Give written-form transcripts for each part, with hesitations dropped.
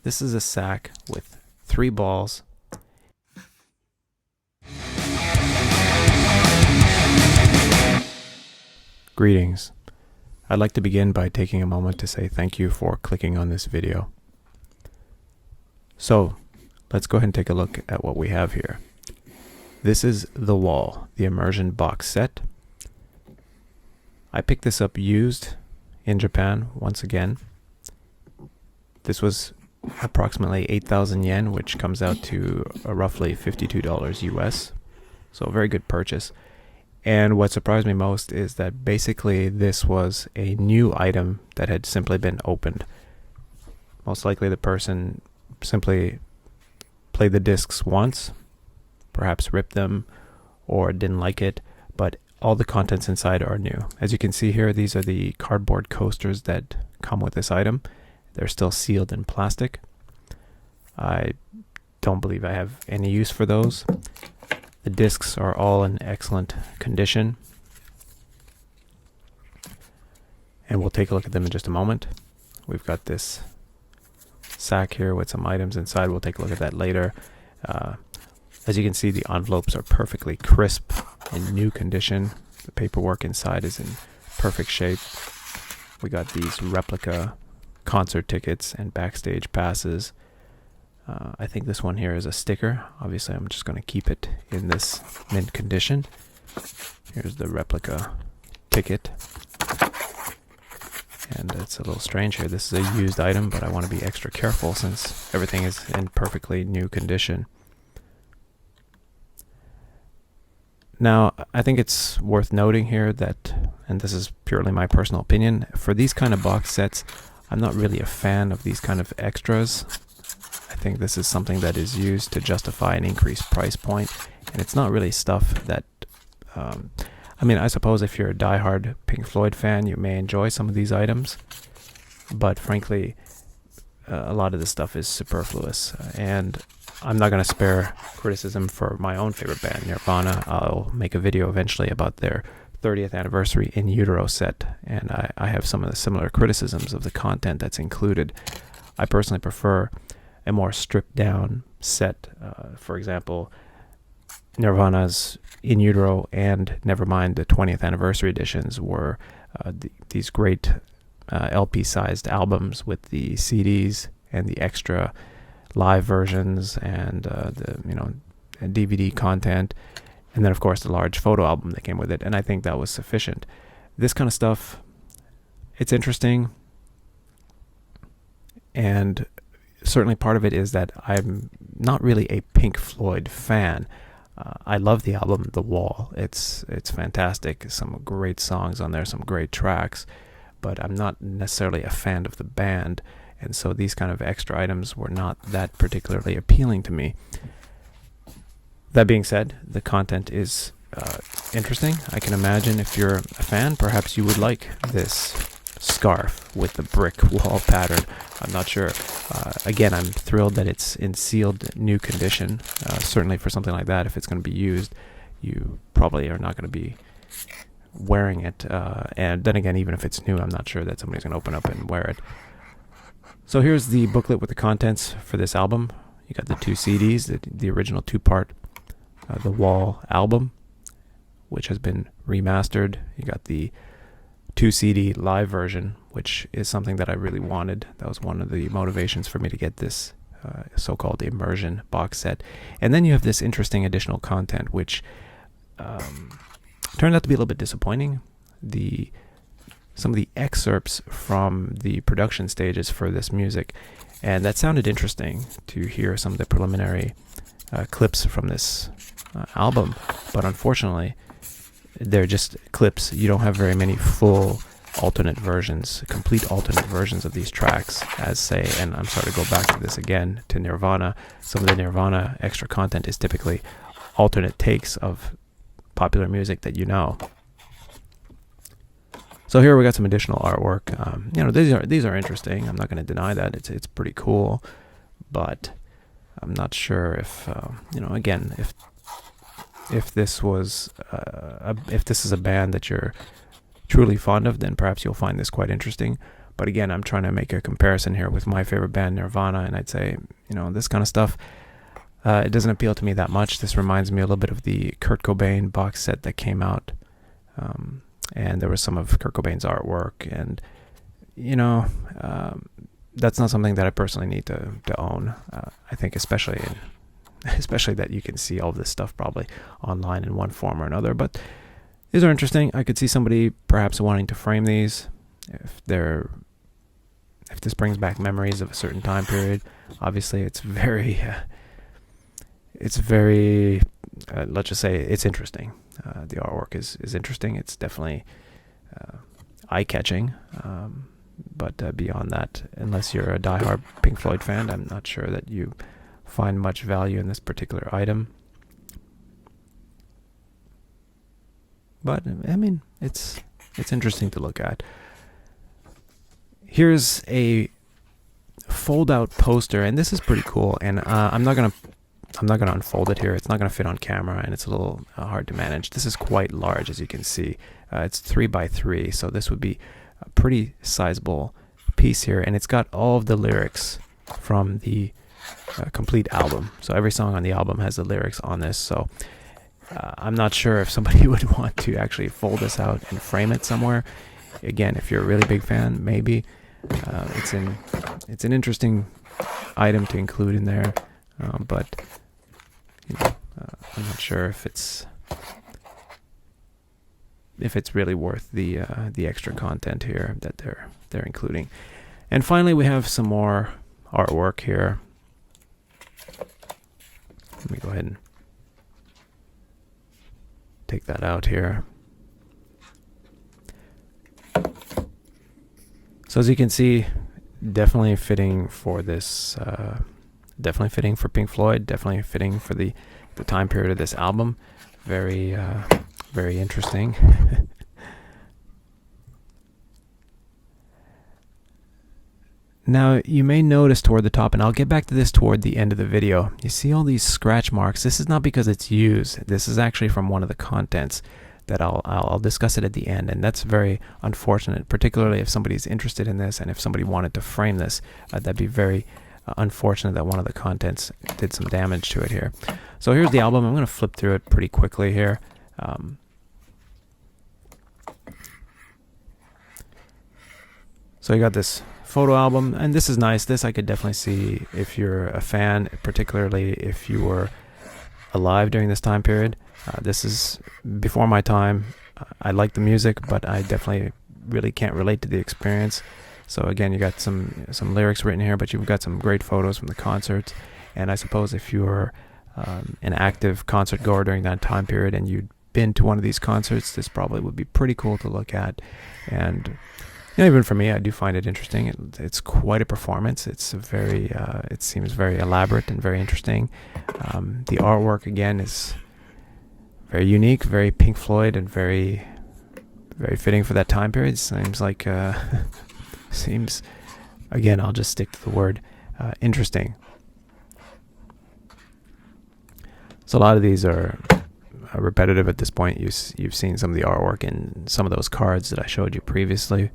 This is a sack with 3 balls. Greetings. I'd like to begin by taking a moment to say thank you for clicking on this video. So, let's go ahead and take a look at what we have here. This is The Wall, the Immersion Box Set. I picked this up used in Japan once again. This was approximately 8,000 yen, which comes out to roughly $52 US. So a very good purchase. And what surprised me most is that basically this was a new item that had simply been opened. Most likely the person simply played the discs once, perhaps ripped them or didn't like it, but all the contents inside are new. As you can see here, these are the cardboard coasters that come with this item. They're still sealed in plastic. I don't believe I have any use for those. The discs are all in excellent condition. And we'll take a look at them in just a moment. We've got this sack here with some items inside. We'll take a look at that later. As you can see, the envelopes are perfectly crisp in new condition. The paperwork inside is in perfect shape. We got these replica concert tickets and backstage passes. I think this one here is a sticker. Obviously, I'm just going to keep it in this mint condition. Here's the replica ticket. And it's a little strange here. This is a used item, but I want to be extra careful since everything is in perfectly new condition. Now, I think it's worth noting here that, and this is purely my personal opinion, for these kind of box sets, I'm not really a fan of these kind of extras. I think this is something that is used to justify an increased price point, and it's not really stuff that, I suppose if you're a diehard Pink Floyd fan, you may enjoy some of these items, but frankly, a lot of this stuff is superfluous, and I'm not going to spare criticism for my own favorite band, Nirvana. I'll make a video eventually about their 30th anniversary in utero set, and I have some of the similar criticisms of the content that's included. I personally prefer a more stripped down set. For example, Nirvana's In Utero and Nevermind, the 20th anniversary editions, were these great LP sized albums with the CDs and the extra live versions and the DVD content, and then of course the large photo album that came with it, and I think that was sufficient. This kind of stuff, it's interesting, and certainly part of it is that I'm not really a Pink Floyd fan. I love the album The Wall. It's fantastic. Some great songs on there, some great tracks, but I'm not necessarily a fan of the band, and so these kind of extra items were not that particularly appealing to me. That being said, the content is interesting. I can imagine if you're a fan, perhaps you would like this scarf with the brick wall pattern. I'm not sure. Again, I'm thrilled that it's in sealed new condition. Certainly for something like that, if it's going to be used, you probably are not going to be wearing it. And then again, even if it's new, I'm not sure that somebody's going to open up and wear it. So here's the booklet with the contents for this album. You got the 2 CDs, the original 2-part The Wall album, which has been remastered. You got the 2 CD live version, which is something that I really wanted. That was one of the motivations for me to get this so-called Immersion Box Set. And then you have this interesting additional content, which turned out to be a little bit disappointing. Some of the excerpts from the production stages for this music, and that sounded interesting to hear some of the preliminary clips from this album, but unfortunately they're just clips. You don't have very many full alternate versions, complete alternate versions of these tracks, as say, and I'm sorry to go back to this again, to Nirvana. Some of the Nirvana extra content is typically alternate takes of popular music that you know. So here we got some additional artwork. These are interesting. I'm not going to deny that it's pretty cool, but I'm not sure if again, if this was if this is a band that you're truly fond of, then perhaps you'll find this quite interesting. But again, I'm trying to make a comparison here with my favorite band, Nirvana, and I'd say, this kind of stuff, it doesn't appeal to me that much. This reminds me a little bit of the Kurt Cobain box set that came out, and there was some of Kurt Cobain's artwork, and that's not something that I personally need to own. I think especially that you can see all this stuff probably online in one form or another. But these are interesting. I could see somebody perhaps wanting to frame these if this brings back memories of a certain time period. Obviously, it's very let's just say it's interesting. The artwork is interesting. It's definitely eye-catching. But beyond that, unless you're a diehard Pink Floyd fan, I'm not sure that you find much value in this particular item. But I mean, it's interesting to look at. Here's a fold-out poster, and this is pretty cool. And I'm not gonna unfold it here. It's not gonna fit on camera, and it's a little hard to manage. This is quite large, as you can see. It's 3x3, so this would be a pretty sizable piece here, and it's got all of the lyrics from the complete album. So every song on the album has the lyrics on this. So I'm not sure if somebody would want to actually fold this out and frame it somewhere. Again, if you're a really big fan, maybe it's an interesting item to include in there, but I'm not sure if it's really worth the extra content here that they're including. And finally, we have some more artwork here. Let me go ahead and take that out here. So as you can see, definitely fitting for this, definitely fitting for Pink Floyd, definitely fitting for the time period of this album. Very interesting. Now, you may notice toward the top, and I'll get back to this toward the end of the video, you see all these scratch marks. This is not because it's used. This is actually from one of the contents that I'll discuss it at the end, and that's very unfortunate, particularly if somebody's interested in this and if somebody wanted to frame this. That'd be very unfortunate that one of the contents did some damage to it here. So here's the album. I'm going to flip through it pretty quickly here. So you got this photo album, and this is nice. This I could definitely see if you're a fan, particularly if you were alive during this time period. This is before my time. I like the music, but I definitely really can't relate to the experience. So again, you got some lyrics written here, but you've got some great photos from the concerts. And I suppose if you're an active concert goer during that time period and you'd been to one of these concerts, this probably would be pretty cool to look at. And even for me, I do find it interesting. It's quite a performance. It's it seems very elaborate and very interesting. The artwork again is very unique, very Pink Floyd, and very fitting for that time period. Seems like again, I'll just stick to the word interesting. So a lot of these are repetitive at this point. You've seen some of the artwork in some of those cards that I showed you previously.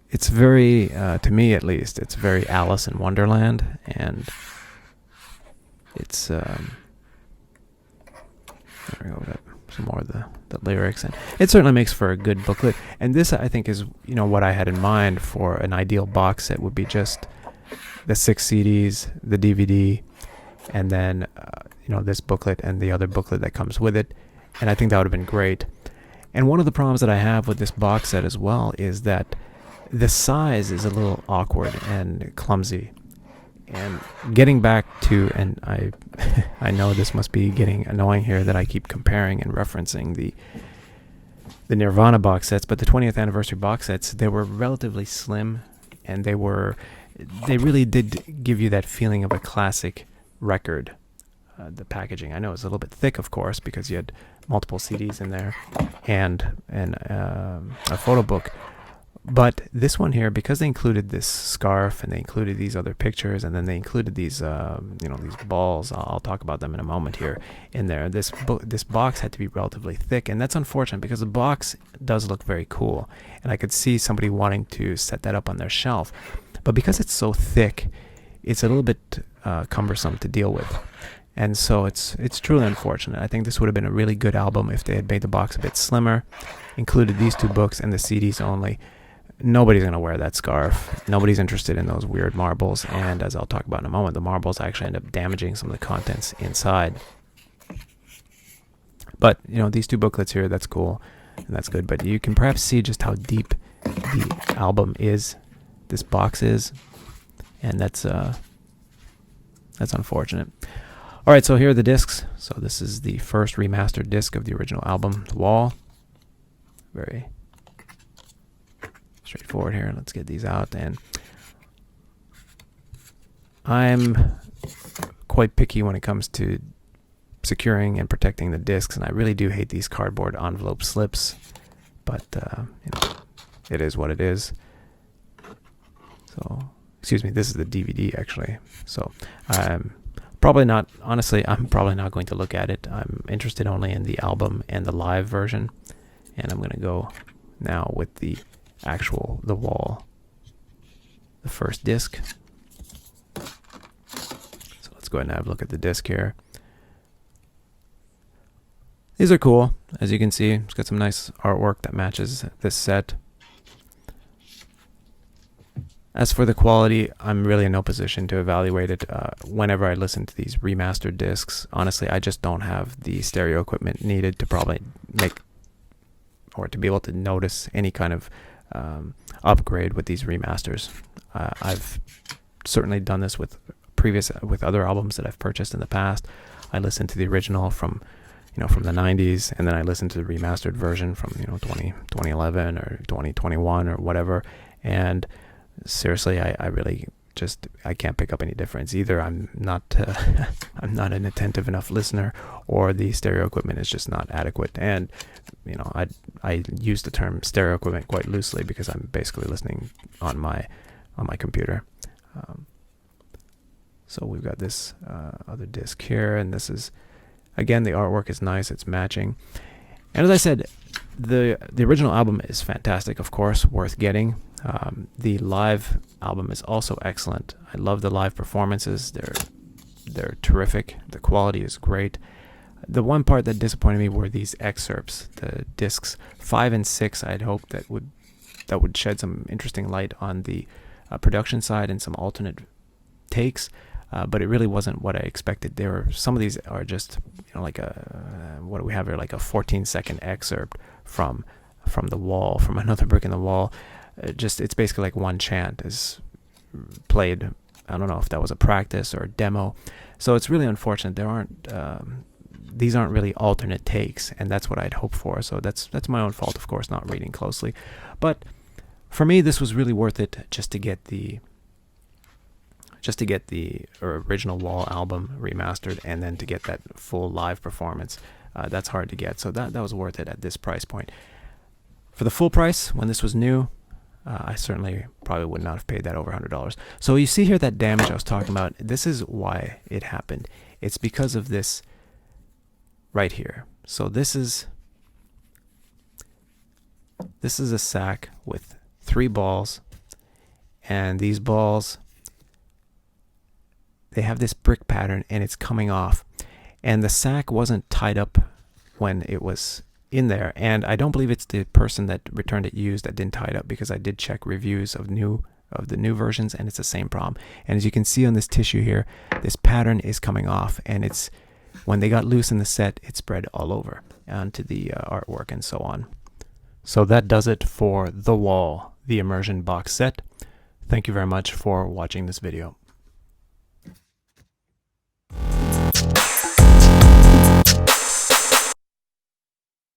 It's very, to me at least, it's very Alice in Wonderland, and it's, there we go, some more of the lyrics, and it certainly makes for a good booklet. And this, I think, is, what I had in mind for an ideal box set would be just the 6 CDs, the DVD, and then, this booklet and the other booklet that comes with it, and I think that would have been great. And one of the problems that I have with this box set as well is that the size is a little awkward and clumsy. And getting back to, and I know this must be getting annoying here that I keep comparing and referencing the Nirvana box sets, but the 20th anniversary box sets, they were relatively slim, and they really did give you that feeling of a classic record. The packaging, I know, is a little bit thick, of course, because you had multiple CDs in there and a photo book. But this one here, because they included this scarf and they included these other pictures, and then they included these, these balls. I'll talk about them in a moment here. In there, this box had to be relatively thick, and that's unfortunate because the box does look very cool, and I could see somebody wanting to set that up on their shelf. But because it's so thick, it's a little bit cumbersome to deal with, and so it's truly unfortunate. I think this would have been a really good album if they had made the box a bit slimmer, included these two books and the CDs only. Nobody's going to wear that scarf. Nobody's interested in those weird marbles. And as I'll talk about in a moment, the marbles actually end up damaging some of the contents inside. But, these two booklets here, that's cool. And that's good. But you can perhaps see just how deep the album is, this box is. And that's unfortunate. All right, so here are the discs. So this is the first remastered disc of the original album, The Wall. Very straightforward here. Let's get these out. And I'm quite picky when it comes to securing and protecting the discs, and I really do hate these cardboard envelope slips, but it is what it is. So, excuse me, this is the DVD actually. So I'm probably not going to look at it. I'm interested only in the album and the live version, and I'm going to go now with the Wall, the first disc. So let's go ahead and have a look at the disc here. These are cool, as you can see. It's got some nice artwork that matches this set. As for the quality, I'm really in no position to evaluate it. Whenever I listen to these remastered discs, honestly, I just don't have the stereo equipment needed to probably make or to be able to notice any kind of upgrade with these remasters. I've certainly done this with other albums that I've purchased in the past. I listened to the original from the 90s, and then I listened to the remastered version from 2011 or 2021 or whatever. And seriously, I really I can't pick up any difference. Either I'm not an attentive enough listener, or the stereo equipment is just not adequate. And I use the term stereo equipment quite loosely because I'm basically listening on my computer. So we've got this other disc here, and this is, again, the artwork is nice. It's matching. And as I said, the original album is fantastic, of course, worth getting. The live album is also excellent. I love the live performances. They're terrific. The quality is great. The one part that disappointed me were these excerpts, the discs 5 and 6. I'd hoped that would shed some interesting light on the production side and some alternate takes, but it really wasn't what I expected. Some of these are just like what do we have here, like a 14-second excerpt from The Wall, from Another Brick in the Wall. It's basically like one chant is played. I don't know if that was a practice or a demo. So it's really unfortunate. These aren't really alternate takes, and that's what I'd hoped for. So that's my own fault, of course, not reading closely. But for me, this was really worth it just to get the original Wall album remastered, and then to get that full live performance. That's hard to get, so that was worth it at this price point. For the full price, when this was new, I certainly probably would not have paid that over $100. So you see here that damage I was talking about. This is why it happened. It's because of this right here. So this is a sack with 3 balls, and these balls, they have this brick pattern, and it's coming off, and the sack wasn't tied up when it was in there, and I don't believe it's the person that returned it used that didn't tie it up, because I did check reviews of the new versions, and it's the same problem. And as you can see on this tissue here, this pattern is coming off, and it's when they got loose in the set, it spread all over onto the artwork and so on. So that does it for The Wall, the Immersion Box Set. Thank you very much for watching this video.